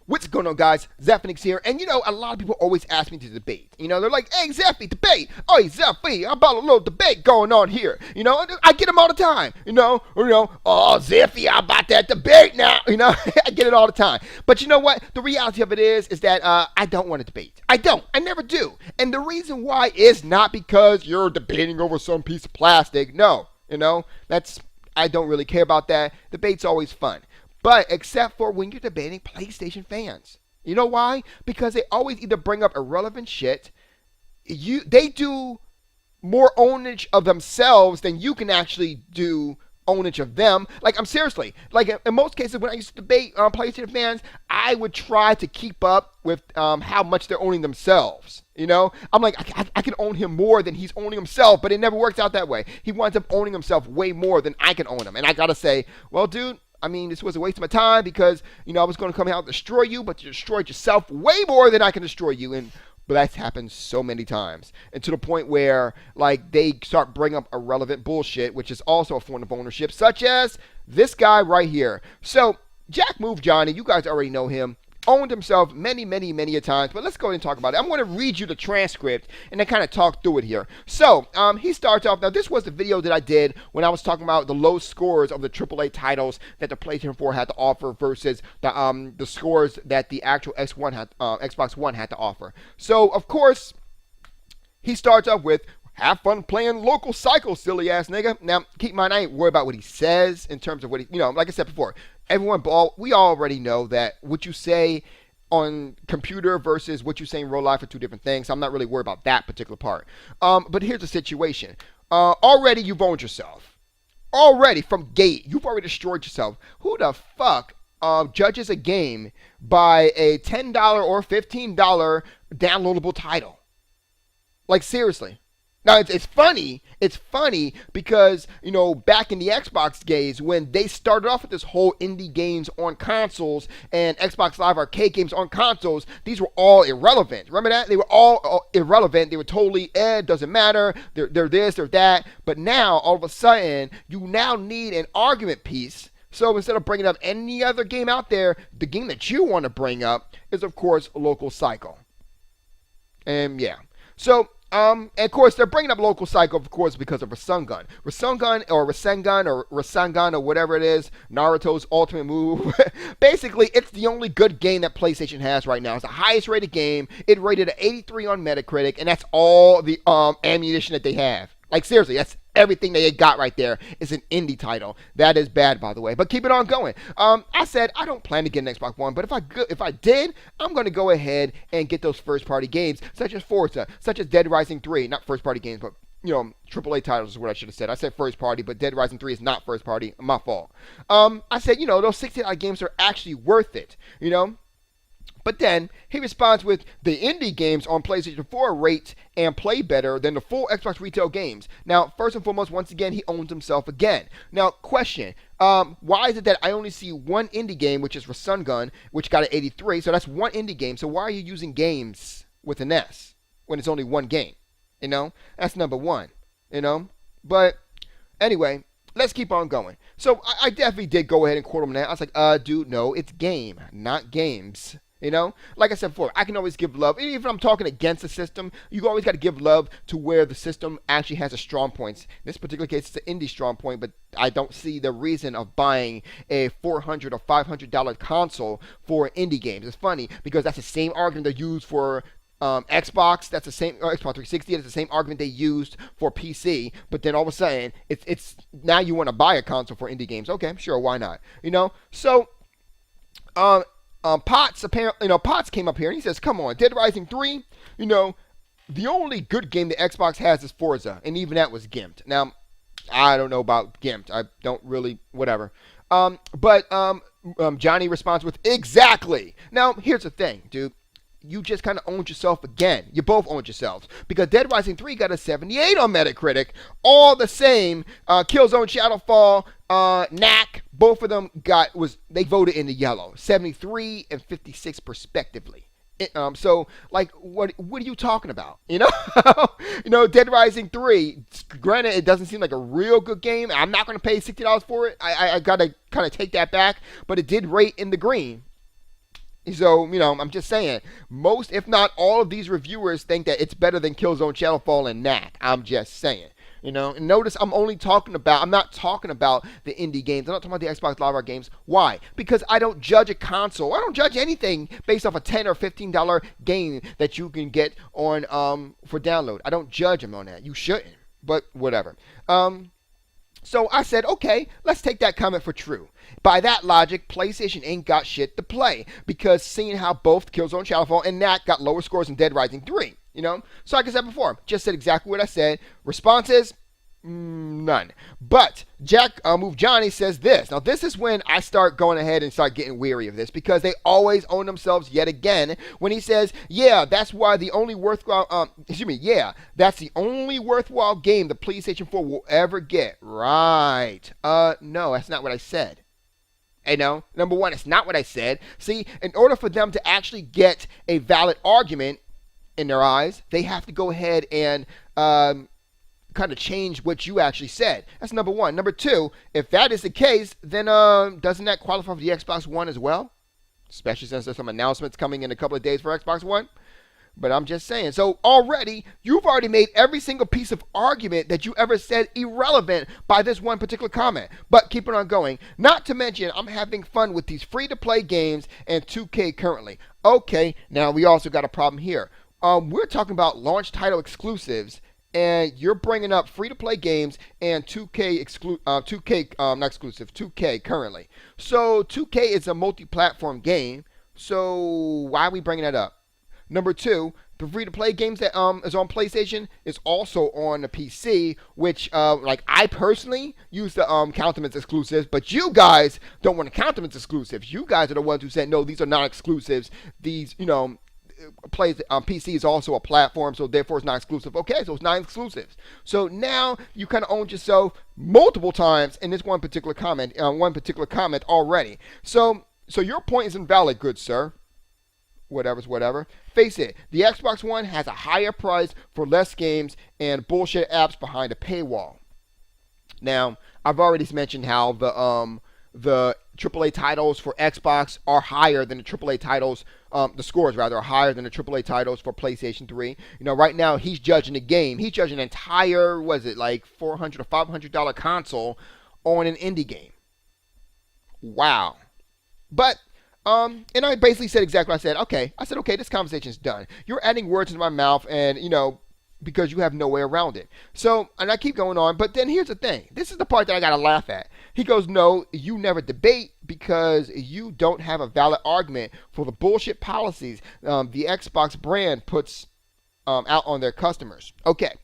What's going on, guys? Zephyrnix here, and a lot of people always ask me to debate. They're like, "Hey, Zephy, debate! Oh, Zephy, how about a little debate going on here?" I get them all the time. Oh, Zephy, how about that debate now? I get it all the time. But you know what? The reality of it is that I don't want to debate. I don't. I never do. And the reason why is not because you're debating over some piece of plastic. No, I don't really care about that. Debate's always fun. But except for when you're debating PlayStation fans. You know why? Because they always either bring up irrelevant shit. They do more ownage of themselves than you can actually do ownage of them. Like, I'm seriously, like in most cases when I used to debate PlayStation fans, I would try to keep up with how much they're owning themselves. I'm like, I can own him more than he's owning himself, but it never works out that way. He winds up owning himself way more than I can own him. And I gotta say, well, dude, this was a waste of my time because, I was going to come out and destroy you, but you destroyed yourself way more than I can destroy you. But that's happened so many times. And to the point where, like, they start bringing up irrelevant bullshit, which is also a form of ownership, such as this guy right here. So, Jack Move Johnny, you guys already know him, owned himself many, many, many a times. But let's go ahead and talk about it. I'm going to read you the transcript and then kind of talk through it here. So, he starts off. Now, this was the video that I did when I was talking about the low scores of the AAA titles that the PlayStation 4 had to offer versus the scores that the actual Xbox One had to offer. So, of course, he starts off with, "Have fun playing local cycle, silly ass nigga." Now, keep in mind, I ain't worried about what he says in terms of what he, like I said before, we already know that what you say on computer versus what you say in real life are two different things. So I'm not really worried about that particular part. But here's the situation. Already you've owned yourself. Already from gate, you've already destroyed yourself. Who the fuck judges a game by a $10 or $15 downloadable title? Like, seriously. Now, it's funny. It's funny because, back in the Xbox days when they started off with this whole indie games on consoles and Xbox Live Arcade games on consoles, these were all irrelevant. Remember that? They were all irrelevant. They were totally, doesn't matter. They're this, they're that. But now, all of a sudden, you now need an argument piece. So instead of bringing up any other game out there, the game that you want to bring up is, of course, Local Cycle. And yeah. So, and of course, they're bringing up Local Cycle, of course, because of Rasengan. Rasengan, or whatever it is, Naruto's ultimate move. Basically, it's the only good game that PlayStation has right now. It's the highest rated game. It rated at 83 on Metacritic, and that's all the ammunition that they have. Like, seriously, that's everything they got right there. Is an indie title. That is bad, by the way. But keep it on going. I said I don't plan to get an Xbox One, but if I did, I'm going to go ahead and get those first-party games, such as Forza, such as Dead Rising 3. Not first-party games, but, AAA titles is what I should have said. I said first-party, but Dead Rising 3 is not first-party. My fault. I said, those $60 games are actually worth it, But then he responds with, "The indie games on PlayStation 4 rate and play better than the full Xbox retail games." Now, first and foremost, once again, he owns himself again. Now, question, why is it that I only see one indie game, which is Rasengan, which got an 83, so that's one indie game, so why are you using games with an S when it's only one game? That's number one, But anyway, let's keep on going. So I definitely did go ahead and quote him that. I was like, dude, no, it's game, not games. Like I said before, I can always give love. Even if I'm talking against the system, you always got to give love to where the system actually has a strong points. In this particular case, it's an indie strong point, but I don't see the reason of buying a $400 or $500 console for indie games. It's funny because that's the same argument they use for Xbox. That's the same Xbox 360. That's the same argument they used for PC. But then all of a sudden, it's now you want to buy a console for indie games. Okay, sure, why not? So. Potts apparently, Potts came up here and he says, "Come on, Dead Rising 3, the only good game the Xbox has is Forza, and even that was gimped." Now, I don't know about gimped. I don't really, whatever. But Johnny responds with, "Exactly." Now, here's the thing, dude. You just kind of owned yourself again. You both owned yourselves. Because Dead Rising 3 got a 78 on Metacritic. All the same, Killzone Shadowfall, Knack, both of them they voted in the yellow. 73 and 56 respectively. So, like, what are you talking about? Dead Rising 3, granted, it doesn't seem like a real good game. I'm not going to pay $60 for it. I got to kind of take that back. But it did rate in the green. So, I'm just saying, most, if not all of these reviewers think that it's better than Killzone Shadowfall and Knack. I'm just saying. And notice I'm not talking about the indie games. I'm not talking about the Xbox Live Arcade games. Why? Because I don't judge a console. I don't judge anything based off a $10 or $15 game that you can get on for download. I don't judge them on that. You shouldn't. But whatever. So I said, okay, let's take that comment for true. By that logic, PlayStation ain't got shit to play, because seeing how both Killzone Shadowfall and Knack got lower scores than Dead Rising 3, So like I said before, just said exactly what I said. Responses? None. But Jack Move Johnny says this. Now this is when I start going ahead and start getting weary of this, because they always own themselves yet again when he says, yeah, that's the only worthwhile game the PlayStation 4 will ever get. Right. No, that's not what I said. Number one, it's not what I said. See, in order for them to actually get a valid argument in their eyes, they have to go ahead and kind of change what you actually said. That's number one. Number two, if that is the case, then doesn't that qualify for the Xbox One as well? Especially since there's some announcements coming in a couple of days for Xbox One. But I'm just saying. So you've already made every single piece of argument that you ever said irrelevant by this one particular comment. But keep it on going. Not to mention, I'm having fun with these free-to-play games and 2K currently. Okay, now we also got a problem here. We're talking about launch title exclusives, and you're bringing up free-to-play games and 2K currently. So 2K is a multi-platform game. So why are we bringing that up? Number two, the free-to-play games that is on PlayStation is also on the PC, which I personally use to count them as exclusives, but you guys don't want to count them as exclusives. You guys are the ones who said, no, these are not exclusives. These, PC is also a platform, so therefore it's not exclusive. Okay, so it's not exclusives. So now you kind of owned yourself multiple times in this one particular comment already. So your point is invalid, good sir. Whatever's whatever. Face it, the Xbox One has a higher price for less games and bullshit apps behind a paywall. Now, I've already mentioned how the AAA titles for Xbox are higher than the AAA titles, the scores rather, are higher than the AAA titles for PlayStation 3. Right now he's judging the game. He's judging an entire, $400 or $500 console on an indie game. Wow. But and I basically said exactly what I said. Okay, this conversation's done. You're adding words into my mouth, and because you have no way around it. So, and I keep going on, but then here's the thing. This is the part that I gotta laugh at. He goes, no, you never debate because you don't have a valid argument for the bullshit policies the Xbox brand puts out on their customers. Okay.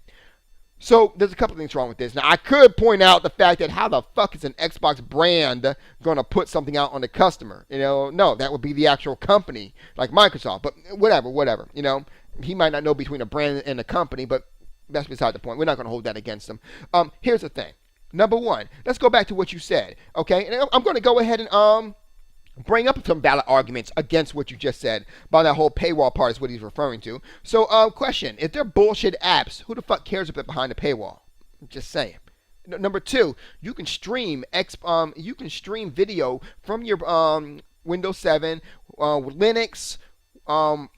So there's a couple things wrong with this. Now I could point out the fact that how the fuck is an Xbox brand gonna put something out on the customer? No, that would be the actual company like Microsoft. But whatever. He might not know between a brand and a company, but that's beside the point. We're not gonna hold that against him. Here's the thing. Number one, let's go back to what you said. Okay, and I'm gonna go ahead and bring up some valid arguments against what you just said about that whole paywall part is what he's referring to. So, question, if they're bullshit apps, who the fuck cares if they're behind the paywall? I'm just saying. Number two, you can stream video from your Windows 7, Linux,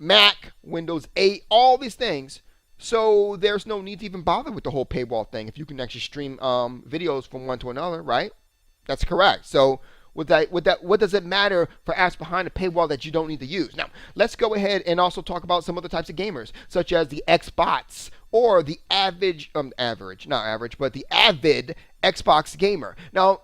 Mac, Windows 8, all these things. So there's no need to even bother with the whole paywall thing if you can actually stream videos from one to another, right? That's correct. So what does it matter for apps behind a paywall that you don't need to use? Now, let's go ahead and also talk about some other types of gamers, such as the Xbots or the the avid Xbox gamer. Now,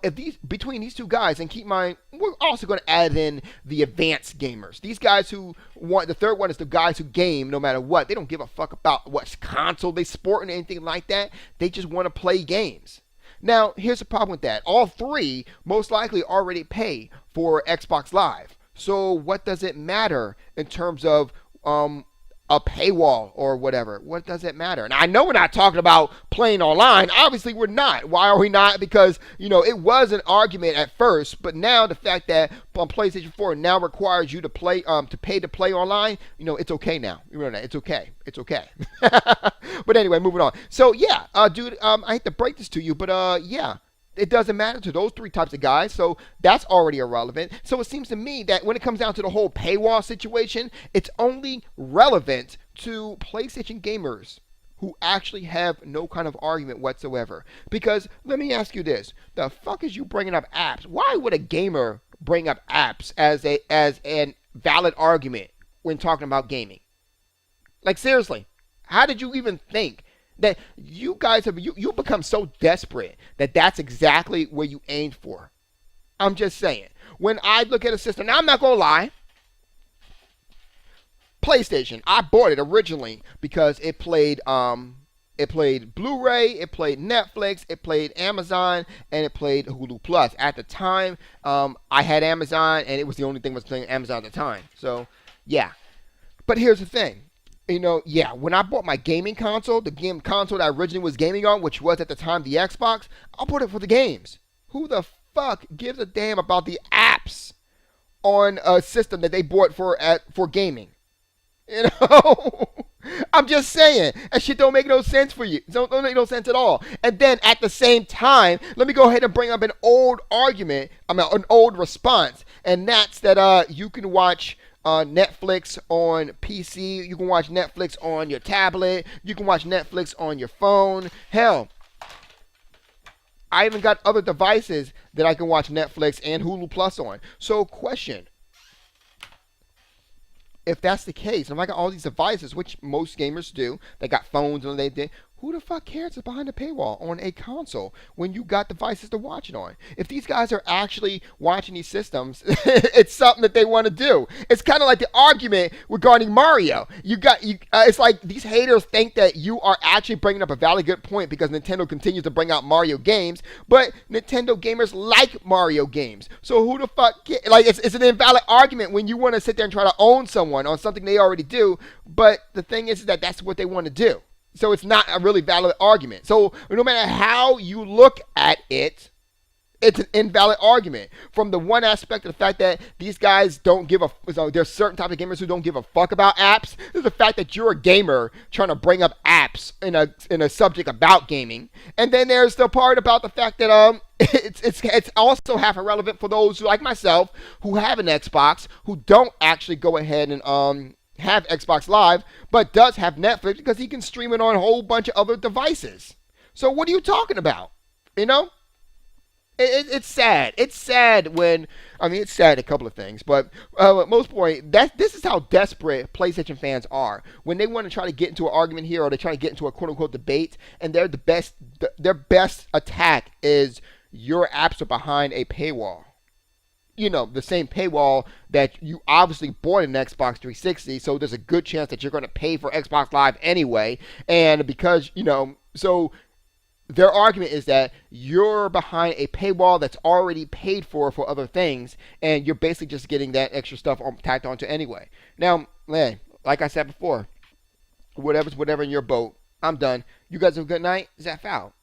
between these two guys, and keep in mind, we're also going to add in the advanced gamers. These guys the third one is the guys who game no matter what. They don't give a fuck about what console they sport or anything like that. They just want to play games. Now, here's the problem with that. All three most likely already pay for Xbox Live. So what does it matter in terms of a paywall or whatever? What does it matter? And I know we're not talking about playing online. Obviously, we're not. Why are we not? Because, it was an argument at first, but now the fact that PlayStation 4 now requires you to pay to play online, it's okay now. It's okay. It's okay. But anyway, moving on. So, yeah, dude, I hate to break this to you, but, yeah. It doesn't matter to those three types of guys, so that's already irrelevant. So it seems to me that when it comes down to the whole paywall situation, it's only relevant to PlayStation gamers who actually have no kind of argument whatsoever. Because let me ask you this: the fuck is you bringing up apps? Why would a gamer bring up apps as an valid argument when talking about gaming? Like seriously, how did you even think that you guys have you become so desperate that that's exactly where you aimed for? I'm just saying. When I look at a system, now I'm not gonna lie. PlayStation, I bought it originally because it played Blu-ray, it played Netflix, it played Amazon, and it played Hulu Plus. At the time, I had Amazon, and it was the only thing that was playing Amazon at the time. So, yeah. But here's the thing. Yeah, when I bought my gaming console, the game console that I originally was gaming on, which was at the time the Xbox, I bought it for the games. Who the fuck gives a damn about the apps on a system that they bought for gaming? You know, I'm just saying that shit don't make no sense for you. Don't make no sense at all. And then at the same time, let me go ahead and bring up an old argument. An old response, and that's that you can watch Netflix on PC. You can watch Netflix on your tablet. You can watch Netflix on your phone. Hell, I even got other devices that I can watch Netflix and Hulu Plus on. So, question. If that's the case, and if I got all these devices, which most gamers do, they got phones and they did, who the fuck cares what's behind the paywall on a console when you got devices to watch it on? If these guys are actually watching these systems, it's something that they want to do. It's kind of like the argument regarding Mario. It's like these haters think that you are actually bringing up a valid good point because Nintendo continues to bring out Mario games, but Nintendo gamers like Mario games. So who the fuck it's an invalid argument when you want to sit there and try to own someone on something they already do, but the thing is that that's what they want to do. So it's not a really valid argument. So no matter how you look at it, it's an invalid argument. From the one aspect of the fact that these guys don't give a, there's certain type of gamers who don't give a fuck about apps. There's the fact that you're a gamer trying to bring up apps in a subject about gaming. And then there's the part about the fact that it's also half irrelevant for those who, like myself, who have an Xbox, who don't actually go ahead and have Xbox Live, but does have Netflix because he can stream it on a whole bunch of other devices. So what are you talking about? It's sad. It's sad it's sad a couple of things, but at most point, this is how desperate PlayStation fans are when they want to try to get into an argument here, or they try to get into a quote unquote debate, and their best attack is your apps are behind a paywall. The same paywall that you obviously bought an Xbox 360, so there's a good chance that you're going to pay for Xbox Live anyway. And because, so their argument is that you're behind a paywall that's already paid for other things, and you're basically just getting that extra stuff tacked onto anyway. Now, man, like I said before, whatever's whatever in your boat. I'm done. You guys have a good night. Zeph out.